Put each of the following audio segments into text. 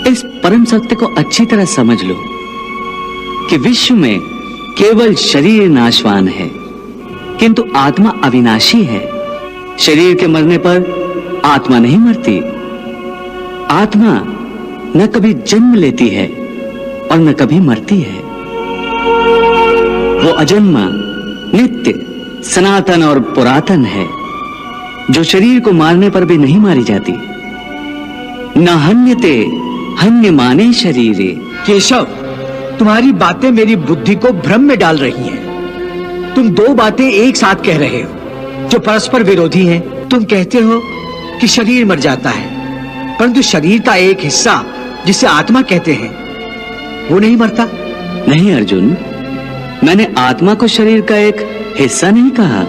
इस परम सत्य को अच्छी तरह समझ लो कि विश्व में केवल शरीर नाशवान है, किंतु आत्मा अविनाशी है। शरीर के मरने पर आत्मा नहीं मरती। आत्मा न कभी जन्म लेती है और न कभी मरती है। वो अजन्मा, नित्य, सनातन और पुरातन है, जो शरीर को मारने पर भी नहीं मारी जाती। न हन्यते हन्यमाने शरीरे। केशव, तुम्हारी बातें मेरी बुद्धि को भ्रम में डाल रही हैं। तुम दो बातें एक साथ कह रहे हो जो परस्पर विरोधी हैं। तुम कहते हो कि शरीर मर जाता है, परंतु शरीर का एक हिस्सा जिसे आत्मा कहते हैं वो नहीं मरता। नहीं अर्जुन, मैंने आत्मा को शरीर का एक हिस्सा नहीं कहा।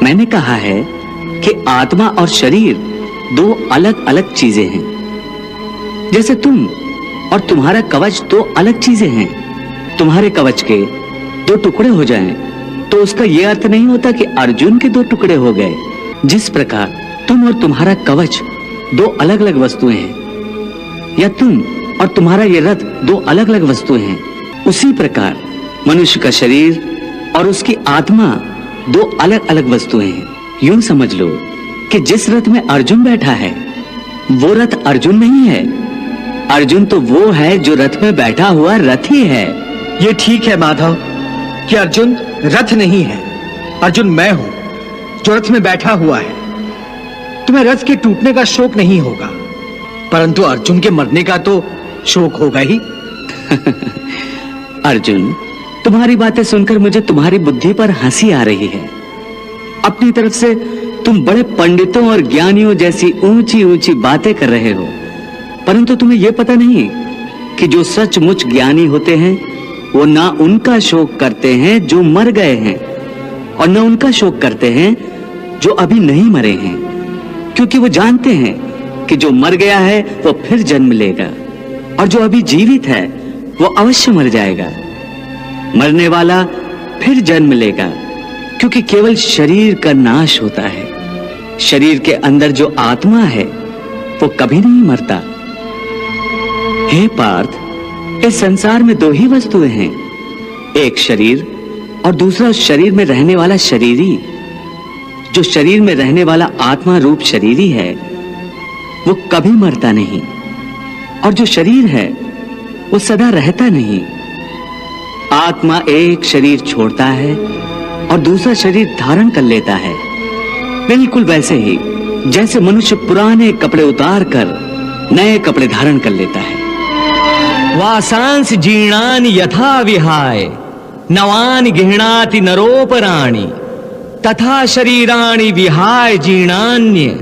मैंने कहा है कि आत्मा और शरीर दो अलग अलग चीजें हैं। जैसे तुम और तुम्हारा कवच दो अलग चीजें हैं। तुम्हारे कवच के दो टुकड़े हो जाएं तो उसका यह अर्थ नहीं होता कि अर्जुन के दो टुकड़े हो गए। जिस प्रकार तुम और तुम्हारा कवच दो अलग अलग वस्तुएं हैं, या तुम और तुम्हारा यह रथ दो अलग अलग वस्तुएं हैं, उसी प्रकार मनुष्य का शरीर और उसकी आत्मा दो अलग अलग वस्तुएं हैं। यूं समझ लो कि जिस रथ में अर्जुन बैठा है वो रथ अर्जुन नहीं है। अर्जुन तो वो है जो रथ में बैठा हुआ रथी है। ये ठीक है माधव कि अर्जुन रथ नहीं है। अर्जुन मैं हूं जो रथ में बैठा हुआ है। तुम्हें रथ के टूटने का शोक नहीं होगा, परंतु अर्जुन के मरने का तो शोक होगा ही। अर्जुन, तुम्हारी बातें सुनकर मुझे तुम्हारी बुद्धि पर हंसी आ रही है। अपनी तरफ से तुम बड़े पंडितों और ज्ञानियों जैसी ऊंची ऊंची बातें कर रहे हो, परंतु तुम्हें यह पता नहीं कि जो सचमुच ज्ञानी होते हैं वो ना उनका शोक करते हैं जो मर गए हैं, और न उनका शोक करते हैं जो अभी नहीं मरे हैं, क्योंकि वो जानते हैं कि जो मर गया है वो फिर जन्म लेगा, और जो अभी जीवित है वो अवश्य मर जाएगा। मरने वाला फिर जन्म लेगा, क्योंकि केवल शरीर का नाश होता है। शरीर के अंदर जो आत्मा है वो कभी नहीं मरता। हे पार्थ, इस संसार में दो ही वस्तुएं हैं, एक शरीर और दूसरा उस शरीर में रहने वाला शरीरी। जो शरीर में रहने वाला आत्मा रूप शरीरी है वो कभी मरता नहीं, और जो शरीर है वो सदा रहता नहीं। आत्मा एक शरीर छोड़ता है और दूसरा शरीर धारण कर लेता है, बिल्कुल वैसे ही जैसे मनुष्य पुराने कपड़े उतार कर नए कपड़े धारण कर लेता है। वासांस जीर्णानि यथा विहाय नवानि गृह्णाति नरोपराणि तथा शरीराणि विहाय जीर्णान्य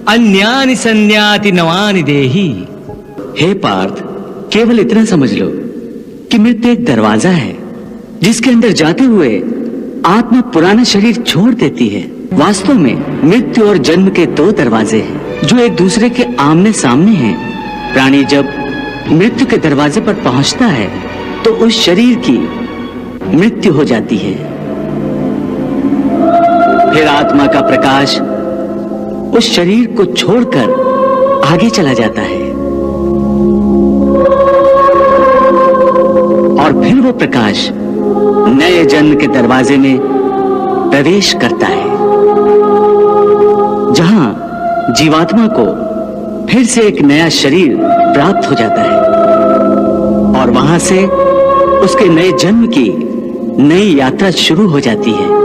अन्यानि संन्याति नवानि देहि। हे पार्थ, केवल इतना समझ लो कि मृत्यु एक दरवाजा है जिसके अंदर जाते हुए आत्मा पुराना शरीर छोड़ देती है। वास्तव में मृत्यु और जन्म के दो दरवाजे हैं जो एक दूसरे के आमने सामने हैं। प्राणी जब मृत्यु के दरवाजे पर पहुंचता है तो उस शरीर की मृत्यु हो जाती है। फिर आत्मा का प्रकाश उस शरीर को छोड़कर आगे चला जाता है, और फिर वो प्रकाश नए जन्म के दरवाजे में प्रवेश करता है, जहां जीवात्मा को फिर से एक नया शरीर प्राप्त हो जाता है, और वहां से उसके नए जन्म की नई यात्रा शुरू हो जाती है।